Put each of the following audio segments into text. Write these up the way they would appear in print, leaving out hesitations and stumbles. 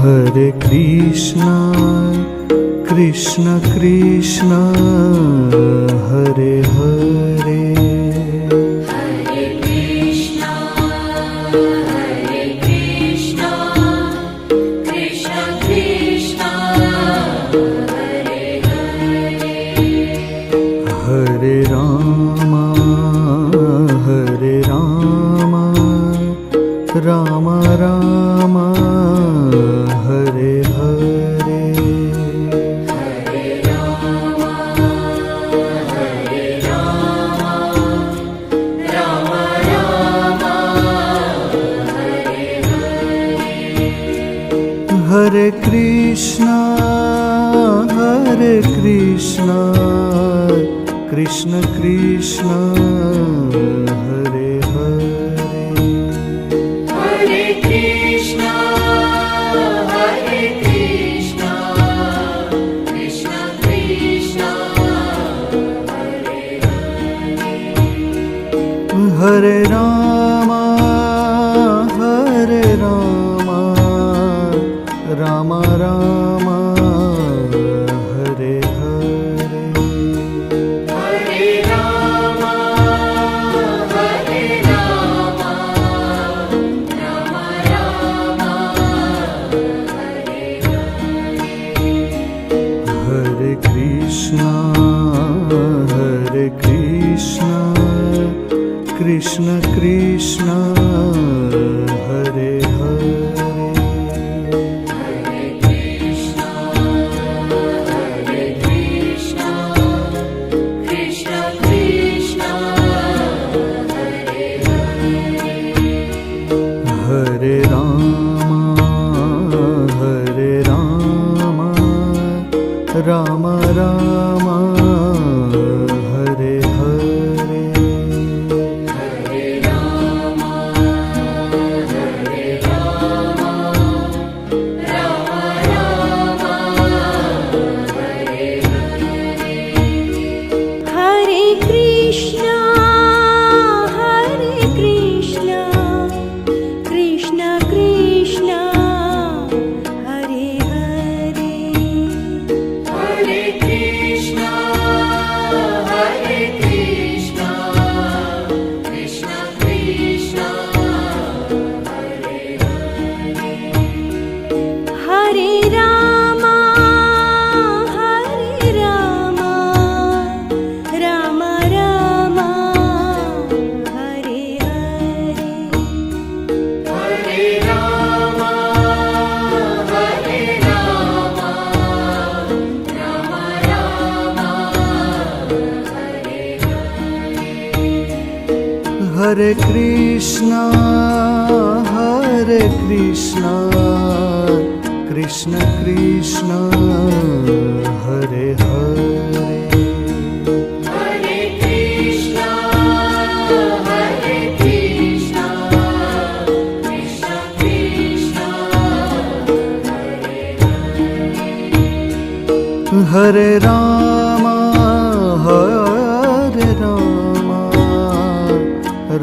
Hare Krishna, Krishna Krishna, Hare Hare. Hare Krishna, Krishna Krishna, Hare Hare. Hare Rama, Rama Rama, Hare Hare. Hare Rama, Rama Rama, Hare Hare. Hare Krishna, Krishna Krishna, Hare Hare. Hare Krishna, Krishna Krishna, Hare Hare. Hare Rama, Rama Rama, Hare Hare. Hare Rama, Rama Rama, Hare Hare. Hare Krishna, Krishna Krishna, Hare Hare. Hare Krishna, Krishna Krishna, Hare Hare. Hare Rama, Rama Rama, Hare Hare. Hare Rama, Rama Rama, Hare Hare. Hare Krishna, Krishna Krishna, Hare Hare. Hare Krishna, Krishna Krishna, Hare Hare. Hare Rama, Rama Rama, Hare Hare. Hare Rama, Rama Rama, Hare Hare. Hare Krishna, Krishna Krishna, Hare Hare. Hare Krishna, Krishna Krishna, Hare Hare. Hare Rama,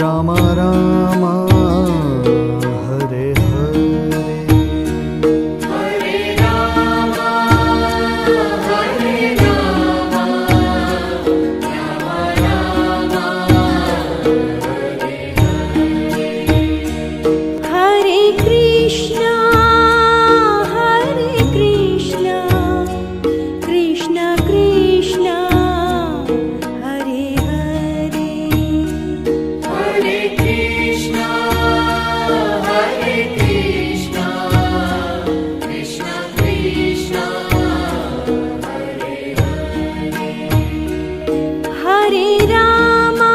Rama Rama, Hare Hare. Hare Rama, Rama Rama, Hare Hare. Hare Krishna, Krishna Krishna, Hare Hare. Hare Krishna, Krishna Krishna, Hare Hare. Hare Rama,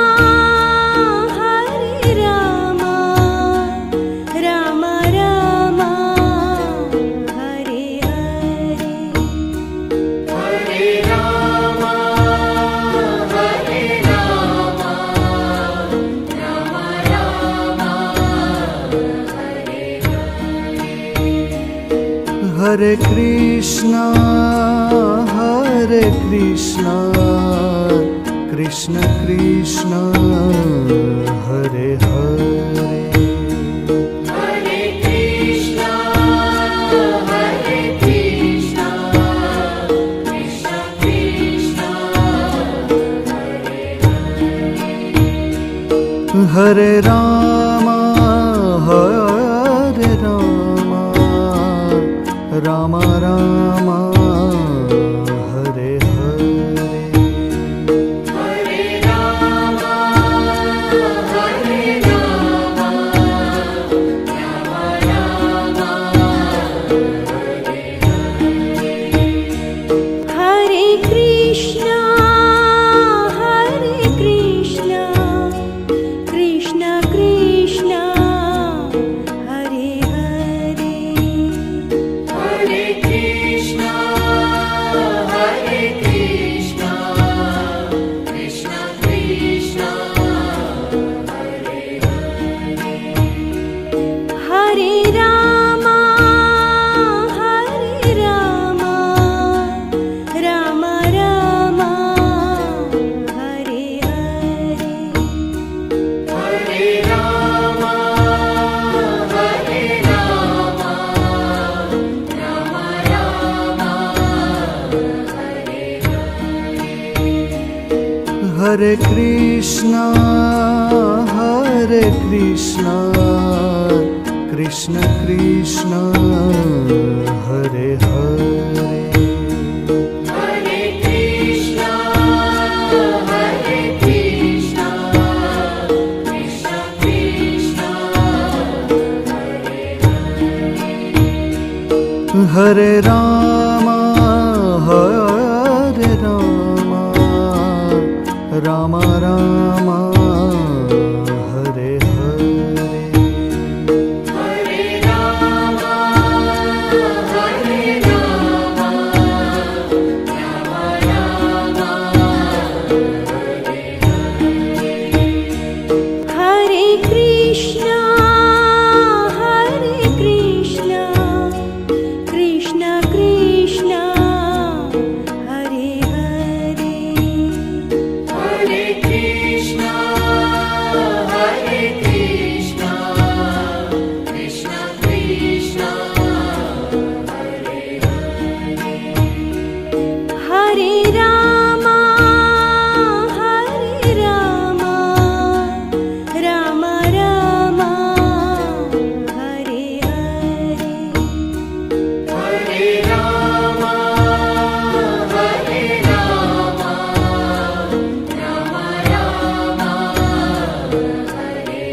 Rama Rama, Hare Hare. Hare Rama, Rama Rama, Hare Hare. Hare Krishna, Krishna Krishna, Hare Hare. Hare Hare Ram Hare Ram Ram Ram Hare Hare Hare Ram Hare Ram Ram Ram Hare Krishna Krishna Krishna Hare Hare Hare Krishna Krishna Krishna Hare Hare Hare Ram Ram Ram Hare Hare Hare Ram Ram Ram Hare Hare Krishna Krishna Krishna Hare Hare Hare Krishna Krishna Krishna Hare Hare Ram Ram Ram Hare Hare Hare Ram Ram Ram Hare Krishna Krishna Krishna Hare Hare Hare Krishna Krishna Krishna Hare Hare Hare Ram Ram Ram Hare Hare Hare Ram Ram Ram Hare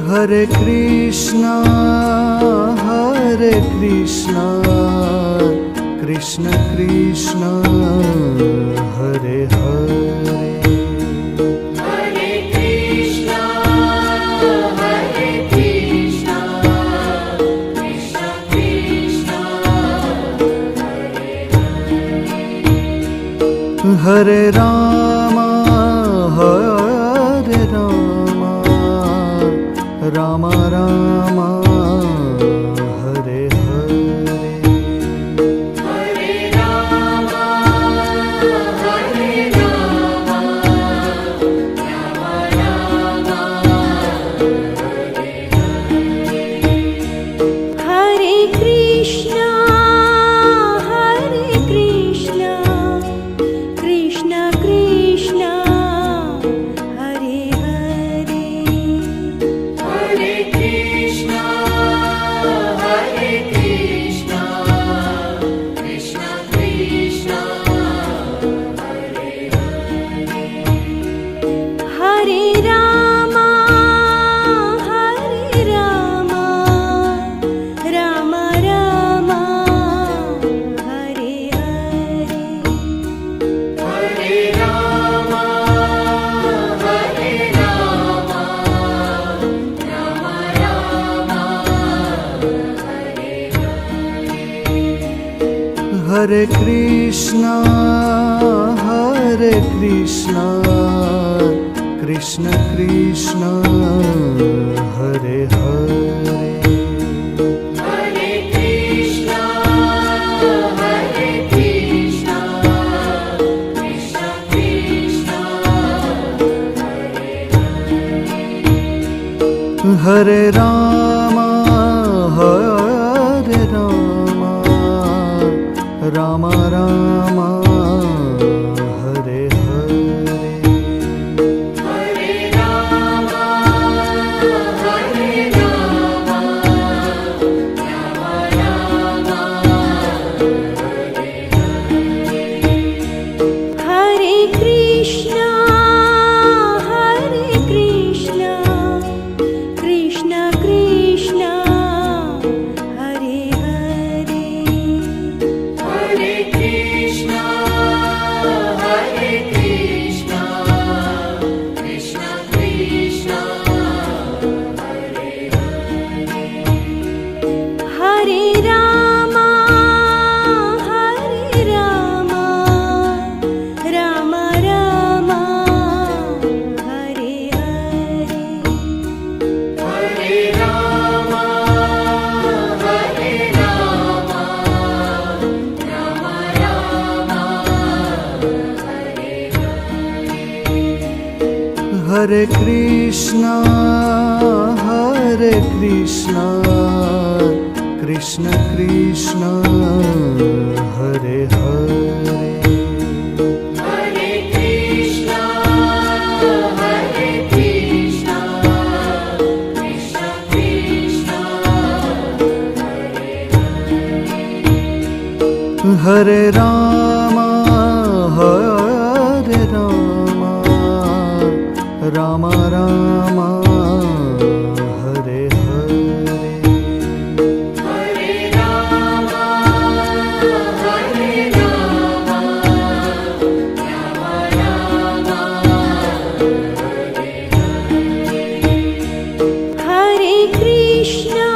Hare Krishna Krishna Krishna Hare Hare Hare Krishna Krishna Krishna Hare Hare Ram Ram Ram Hare Hare Hare Ram Ram Ram Hare Krishna Krishna Krishna Hare Hare Hare Krishna Krishna Krishna Hare Hare Hare Ram Ram Ram Hare Hare Hare Ram Ram Ram Hare Hare Krishna Krishna Krishna Hare Hare Hare Krishna Krishna Krishna Hare Hare Ram Ram Ram Hare Hare Hare Hare Krishna, Krishna Krishna, Hare Hare, Hare Krishna, Krishna Krishna, Hare Rama, Rama Rama, Hare Hare, Hare Rama, Rama Rama, Hare Krishna,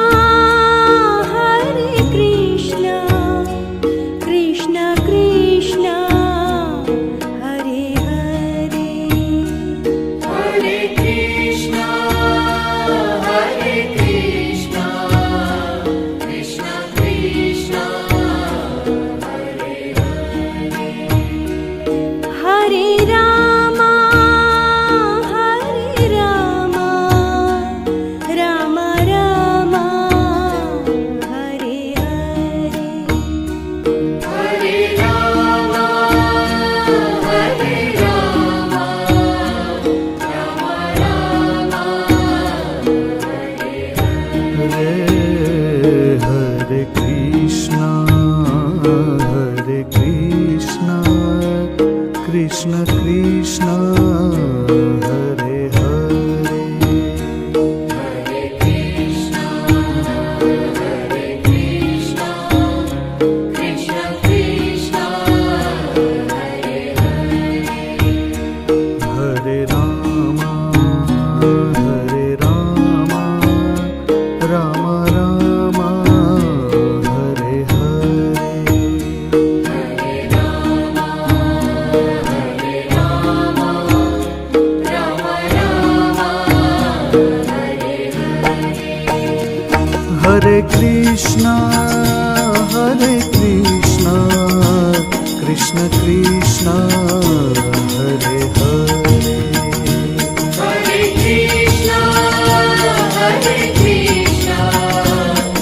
Krishna Krishna, Hare Hare, Hare Krishna, Krishna Krishna, Hare Rama, Rama Rama, Hare Hare, Hare Rama, Hare Krishna, Krishna Krishna, Hare Hare, Hare Krishna, Krishna Krishna, Hare Rama, Rama Rama, Hare Hare, Hare Krishna, Krishna Krishna, Hare Hare, Hare Krishna,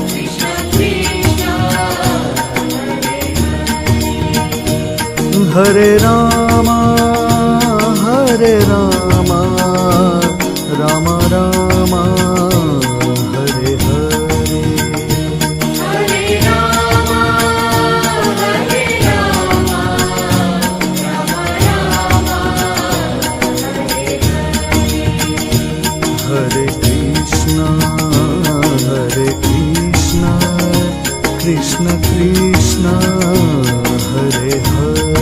Krishna Krishna, Hare Rama, Rama Rama, Hare Hare, Hare Rama, Hare Krishna, Krishna Krishna, Hare Hare,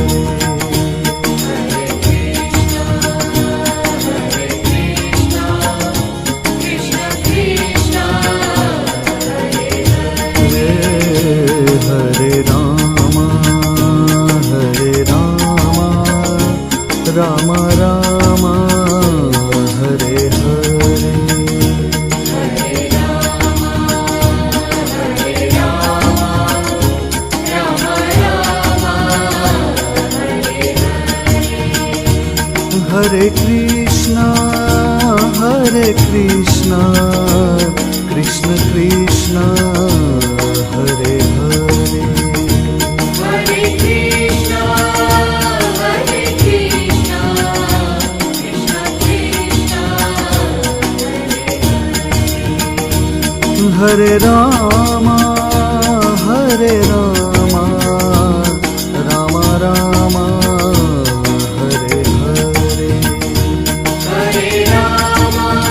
Krishna Krishna, Hare Rama, Rama Rama, Hare Hare, Hare Krishna, Krishna Krishna, Hare Hare, Hare Krishna, Krishna Krishna, Hare Rama,